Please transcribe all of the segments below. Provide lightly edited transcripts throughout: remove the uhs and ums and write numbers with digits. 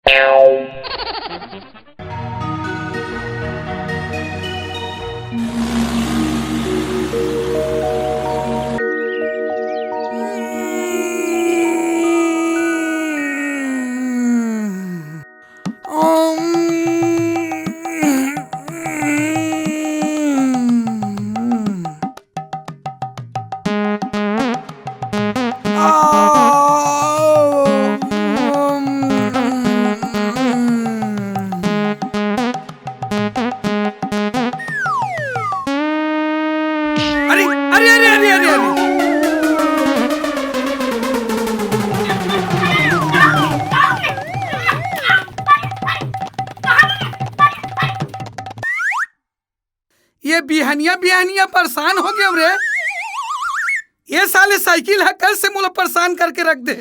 ये बिहनिया परेशान हो गया रे। ये साले साइकिल है कल से मोला परेशान करके रख दे।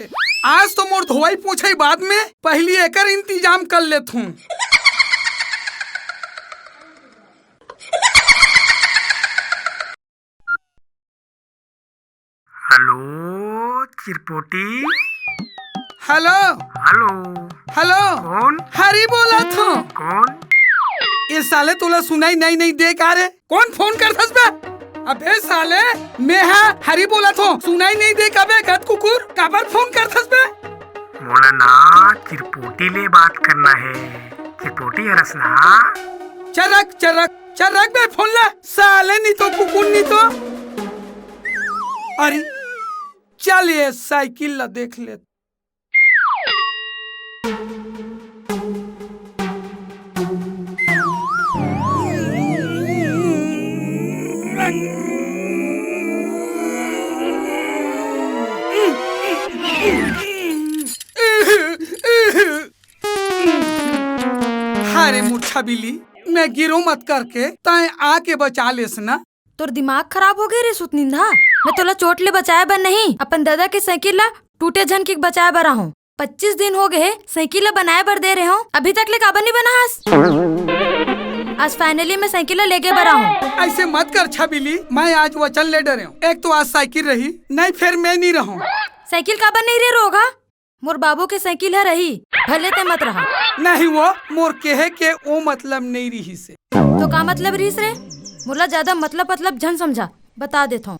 आज तो मोर धोवाई पूछे बाद में पहली एकर इंतजाम कर लेत हूँ। हेलो चिरपोटी। हेलो हेलो हेलो कौन? हरी बोला था। कौन? ये साले तुला सुनाई नहीं दे का रे? कौन फोन करथस बे? अबे साले मैं हरी बोला था, सुनाई नहीं दे का बे गद कुकुर? काबर फोन करथस बे? मोला ना चिरपोटी ले बात करना है। चिरपोटी हरस ना। चरक बे फोन ला। साले नहीं तो कुकुर नहीं तो। अरे चल ये साइकिल ला देख ले। अरे मूर्छा बिल्ली, मैं गिरो मत करके ताए आके बचा लेस ना। तोर दिमाग खराब हो गए रे सुतनिंदा। मैं तोला चोट ले बचाए बर नहीं, अपन दादा के साइकिल ला टूटे झन के बचाए बर हूँ। 25 दिन हो गए साइकिल ला बनाए बर दे रहे हूँ, अभी तक ले काबर नहीं बना हस। आज फाइनली मैं साइकिल ला लेके बर हूँ। ऐसे मत कर छबिली, मैं आज वचन ले डरे हूँ। एक तो आज साइकिल रही नहीं, फिर मैं नहीं रहूँ। साइकिल काबर नहीं रे रोगा? मोर बाबू के साइकिल है रही, भले ते मत रहा। नहीं वो मोर कहे के वो मतलब नहीं रही से। तो का मतलब रहीस रे? मोला ज्यादा मतलब झन समझा, बता देता हूँ।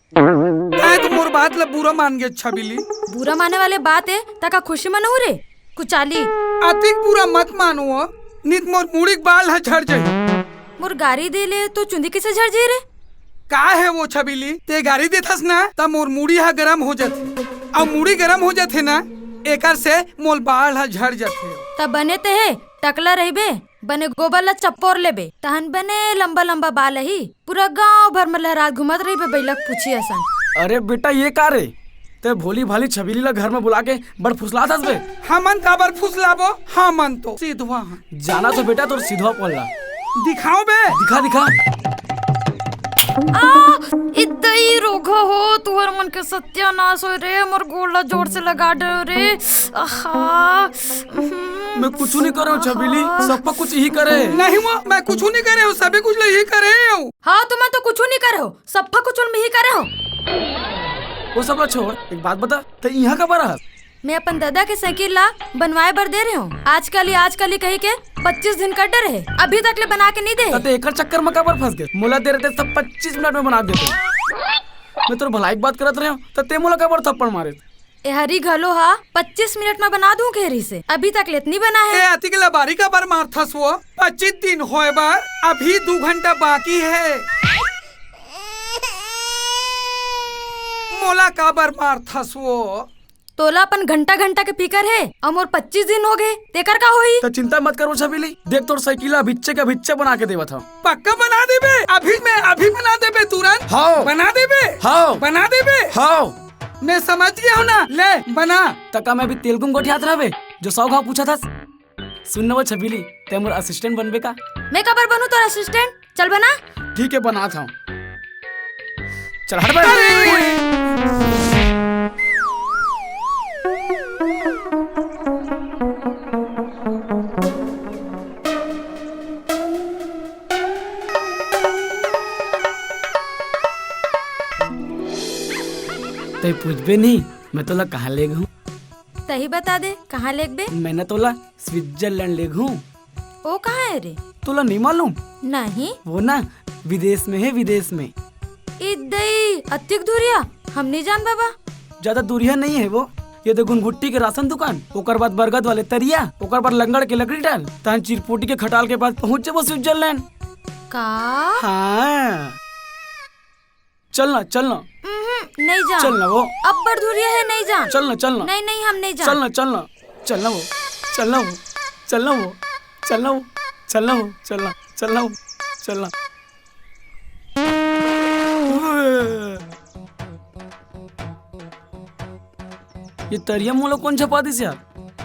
तो मोर बात ला बुरा मान गया छबिली। बुरा माने वाले बात है तका खुशी मनाऊ रे कुचाली। अतिक बुरा मत मानो, नित मोर मुड़ी बाल है झड़ जाये। मोर गाड़ी दे ले तो चुंदी किसे झड़ जाये रे? का है वो छबिली, ते गाड़ी देथस ना तब मोर मुड़ी हा गरम हो जाथे। अब मुड़ी गरम हो जाथे ना, एकर से मोल बाल हा झड़ जाथे। तब बने ते है टकला रहीबे, बने गोबर ला चप्पोर लेबे, तहन बने लंबा बाल ही पूरा गांव भर में लहरात घुमत रहीबे बैलक पूछी असन। अरे बेटा ये का रे? ते भोली भाली छबीली ला घर में बुला के बड़ फुसला था बे। हमन काबर फुसलाबो? हमन तो सीधवा जाना तो बेटा तोर सीधवा पड़ला। दिखाओ बे। दिखा। इतई रोगा हो तुहर मन के सत्यानाश हो रे। मोर गोला जोर से लगा दे रे। मैं कुछ नहीं कर रहा हूँ छबीली, सब कुछ ही करे। नहीं वो मैं कुछ नहीं करे हूँ, सभी कुछ यही करे हूँ। हाँ तुम तो कुछ नहीं करे हो, सब कुछ में ही करे हो। वो सब छोड़, एक बात बता, तो यहाँ का बरा? मैं अपन दादा के साइकिल ला बनवाए बर दे रहे हूँ। आजकल ही कही के 25 दिन का डर है, अभी तक ले बना के नहीं दे। तो एकर चक्कर में काबर फंस गए? मोला दे रहे थे सब 25 मिनट में बना देते। मैं तो भलाई बात करत रहे हूँ, तो ते मोला काबर थप्पड़ मारे? ए हरी घलो हा 25 मिनट में बना दूं घेरी से, अभी तक ले नहीं बना है। अति के लबारी का बार मारथस वो 25 दिन होए बार, अभी 2 घंटा बाकी है। मोला का बार मारथस वो? तोला अपन घंटा के फिकर है, और मोर 25 दिन हो गए, तेकर का होई? तो चिंता मत करो छबीली, देख तोर साइकिल भिच्चे का भिच्चे बना के देवा था। पक्का बना देबे? अभी बना देबे तुरंत? हाँ बना देबे? हाँ बना देबे? हाँ मैं समझ गया हूँ ना, ले बना। तका मैं भी तेलुगु गोठियात रहे जो 100 घाव पूछा था। सुन वो छबीली, ते मोर असिस्टेंट बनबे का? मैं कबर बनूं तोर असिस्टेंट? चल बना। ठीक है बना था। चल हट बे। ते पूछबे नहीं मैं तोला कहाँ ले गई? सही बता दे, कहाँ ले गए? मैंने तोला स्विट्जरलैंड ले घूं। वो कहाँ है रे? तुला नहीं मालूम? नहीं। वो ना विदेश में है, विदेश में। इदई अतिक दूरिया हम नहीं जान बाबा। ज्यादा दूरिया नहीं है वो। ये देखो घुट्टी के राशन दुकान, ओकर बाद बरगद वाले तरिया, ओकर बाद लंगड़ के लकड़ी डाल, तहन चिरपोटी के खटाल के पास पहुँच जाबो स्विट्जरलैंड। का? हाँ चलना चलना नहीं जान। चलना वो। अब बड़ दूरिया है, नहीं जान। चलना चलना। नहीं नहीं हम नहीं जान। चलना चलना चलना वो, चलना वो, चलना वो, चलना वो, चलना वो, चलना चलना वो, चलना। ये तरियम मोला कौन छपा दिस यार?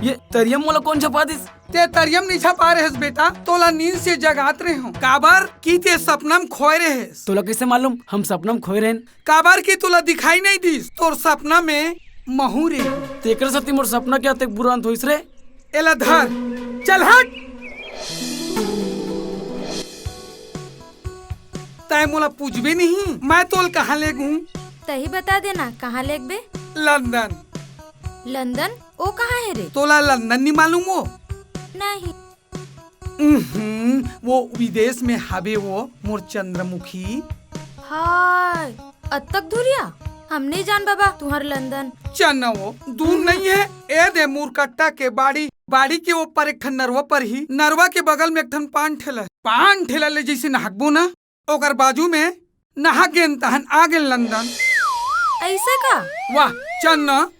ये तरियम मोला कौन छपा दिस? ते तरियम नहीं छपा रहे बेटा, तोला नींद से जगात रहे हो। काबर की ते सपना में खोए रहे। तोला कैसे मालूम हम सपना में खोए रहें? काबर की तोला दिखाई नहीं दिस, तोर सपना में महू रे। तेकर साथी मोर सपना क्या तक बुरा अंत होइस रे? एला धर, चल हट। तय मोला पूछबे नहीं, मैं तोल कहाँ ले गूं? तही बता देना कहाँ लेग बे? लंदन। लंदन? ओ कहाँ है रे? तोला लंदन नहीं मालूम वो? नहीं। वो विदेश में हवे वो मोर चंद्रमुखी। हाय अतक दूरिया हम नहीं जान बाबा तुम्हार लंदन। चल वो दूर नहीं है। ए दे मूरकट्टा के बाड़ी के ऊपर एक ठन नरवा पर ही, नरवा के बगल में एक ठन पान ठेला ले जैसे नहाकबो ना, ओकर बाजू में नहा गेन तहन आ गेल लंदन। ऐसे का? वाह चल ना।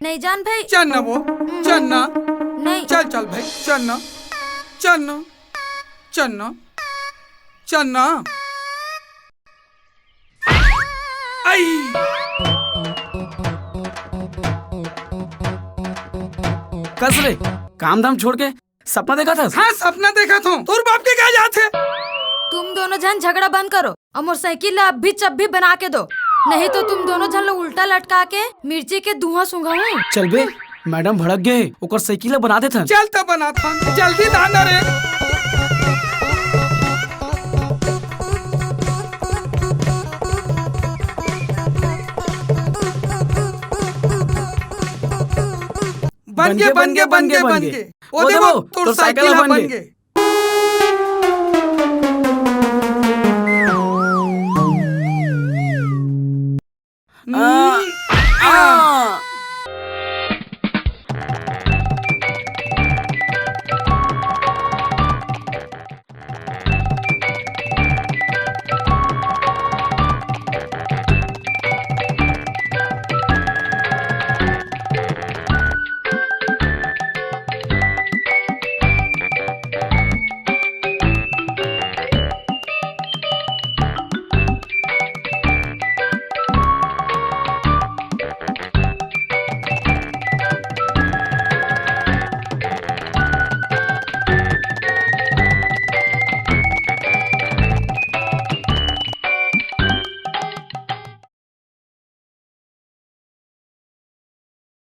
नहीं जान भाई। चल ना वो, चल ना। नहीं। चल चल भाई, चल ना, चल ना, चल ना, चल ना। आई कस रे, काम धाम छोड़ के सपना देखा था? हाँ सपना देखा था। तोर बाप के क्या जात है? तुम दोनों जन झगड़ा बंद करो और मोटरसाइकिल अब भी चब्बी बना के दो, नहीं तो तुम दोनों जन लोग उल्टा लटका के मिर्ची के धुआं सूंघाऊं। चल बे, मैडम भड़क गए, ओकर साइकिल बना देथन। चल तो बना था, जल्दी दाना रे। बन गए। ओ देखो तोर साइकिल बन गए।